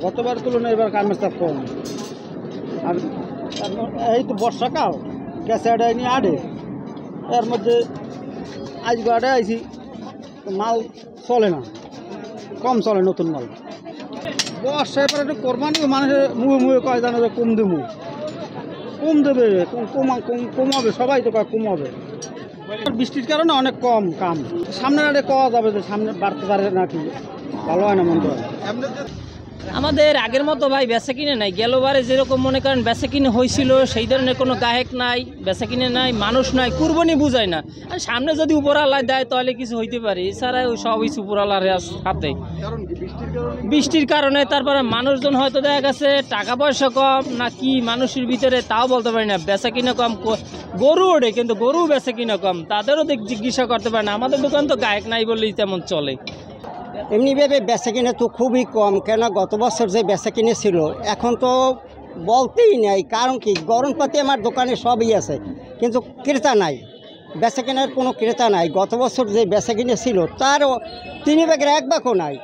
গতবার তুলনায় এবার কামের চাপ কম। আর এই তো বর্ষাকাল গেছে আড়াইনি আড়ে, এর মধ্যে আজকে আড়ে আইছি, মাল চলে না, কম চলে নতুন মাল। বর্ষায় পরে একটু কোরবানিও মানুষের মুয়ে মুয়ে কয় জানে যে কম দেবো, কম দেবে, কমাবে, সবাই তো কয় কমাবে। বৃষ্টির কারণে অনেক কম কাম, সামনের আড়ে কওয়া যাবে যে সামনে বাড়তে পারে নাকি, ভালো হয় না মন্দ হয়। আমাদের আগের মতো ভাই বেচা কিনে নাই, গেলবারে যেরকম মনে করেন বেচা কিনে হয়েছিল সেই ধরনের কোনো গায়ক নাই, বেচা কিনে নাই, মানুষ নাই, কুরবানি বুঝায় না। আর সামনে যদি উপরালায় দেয় তাহলে কিছু হইতে পারে, এছাড়া ওই সব কিছু উপরালার হাতে। বৃষ্টির কারণে তারপরে মানুষজন হয়তো দেখা গেছে টাকা পয়সা কম না কি মানুষের ভিতরে তাও বলতে পারি না, বেচা কিনা কম। গরু ওঠে কিন্তু গরু বেচা কিনা কম, তাদেরও জিজ্ঞাসা করতে পারে না। আমাদের দোকান তো গায়ক নাই বললেই তেমন চলে। এমনিভাবে বেচা কিনে তো খুবই কম, কেন গত বছর যে বেচা কিনে ছিল এখন তো বলতেই নেই। কারণ কি, গরমপাতি আমার দোকানে সবই আছে কিন্তু ক্রেতা নাই, বেচা কেনার কোনো ক্রেতা নাই। গত বছর যে বেচা কিনে ছিল তারও 3 ভাগের 1 ভাগও নাই।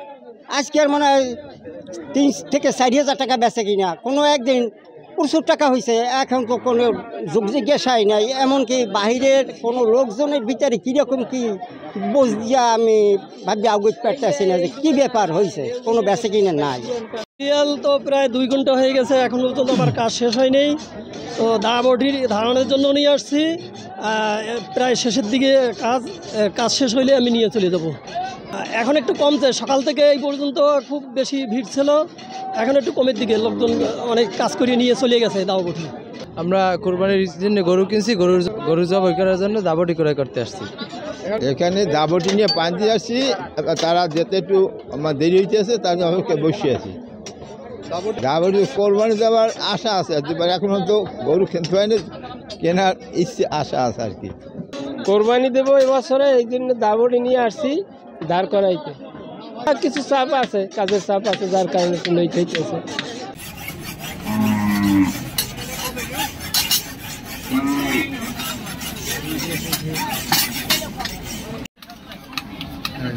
আজকে আর মনে হয় 3 থেকে 4,000 টাকা বেচা কিনা, কোনো একদিন প্রচুর টাকা হয়েছে। এখন তো কোনো যোগ জিজ্ঞাসাই নাই, এমনকি বাহিরের কোনো লোকজনের ভিতরে কীরকম কী বুঝিয়া আমি ভাবি আগুত পারতেছি না যে কী ব্যাপার হয়েছে, কোনো বেচা কিনা নাই। সিরিয়াল তো প্রায় 2 ঘন্টা হয়ে গেছে, এখন পর্যন্ত আমার কাজ শেষ হয়নি। তো দাবটির ধারণের জন্য নিয়ে আসছি, প্রায় শেষের দিকে কাজ শেষ হইলে আমি নিয়ে চলে যাবো। এখন একটু কমছে, সকাল থেকে এই পর্যন্ত খুব বেশি ভিড় ছিল, এখন একটু কমের দিকে, লোকজন অনেক কাজ করিয়ে নিয়ে চলে গেছে দাবটি। আমরা কোরবানির জন্য গরু কিনছি, গরু জবাই করার জন্য দাবটি ক্রয় করতে আসছি। এখানে দাবটি নিয়ে পান্তি আসছি, তারা যেতে একটু আমার দেরি হইতেছে তার জন্য আমি বসে আছি। দাবটি কোরবানি দেওয়ার আশা আছে, এখন তো গরু কিনতে হয়নি, কেনার ইচ্ছে আশা আছে আর কি। কোরবানি দেবো এবছরে, এই জন্য দাবটি নিয়ে আসছি দাঁড় করাইতে। আর কিছু চাপ আছে, কাজের চাপ আছে, যার কারণে লইতে হইতেছে।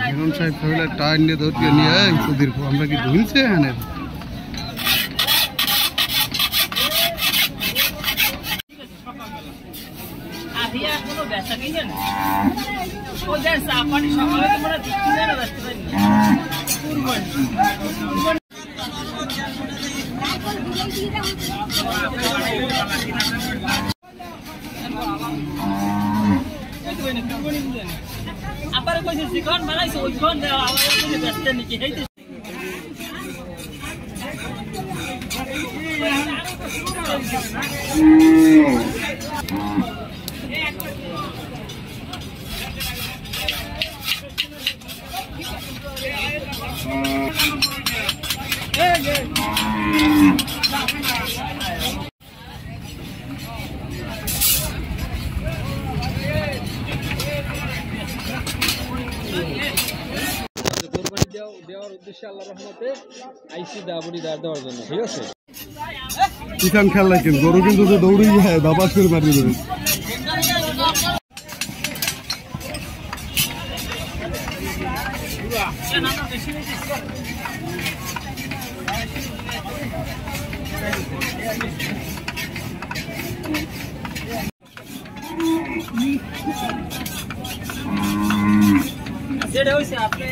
হিরণ সাহেব কহিলা টায়ার নিয়ে ধরতে নিয়ে সুধীর আমরা কি ধুলছে এখানে আবার কইছে চিকন বানাইছে ওইখন আবার কইছে ব্যস্ত নাকি হেইতে দেওয়ার উদ্দেশ্যে আল্লাহ রহমতে আইসি দাবড়ি দেওয়ার জন্য, ঠিক আছে। কিষান খেলা কিন্তু গরু কিন্তু দৌড়ে যায়, দাবাস করে মারিয়ে দেবে। যেটা হয়েছে আপনি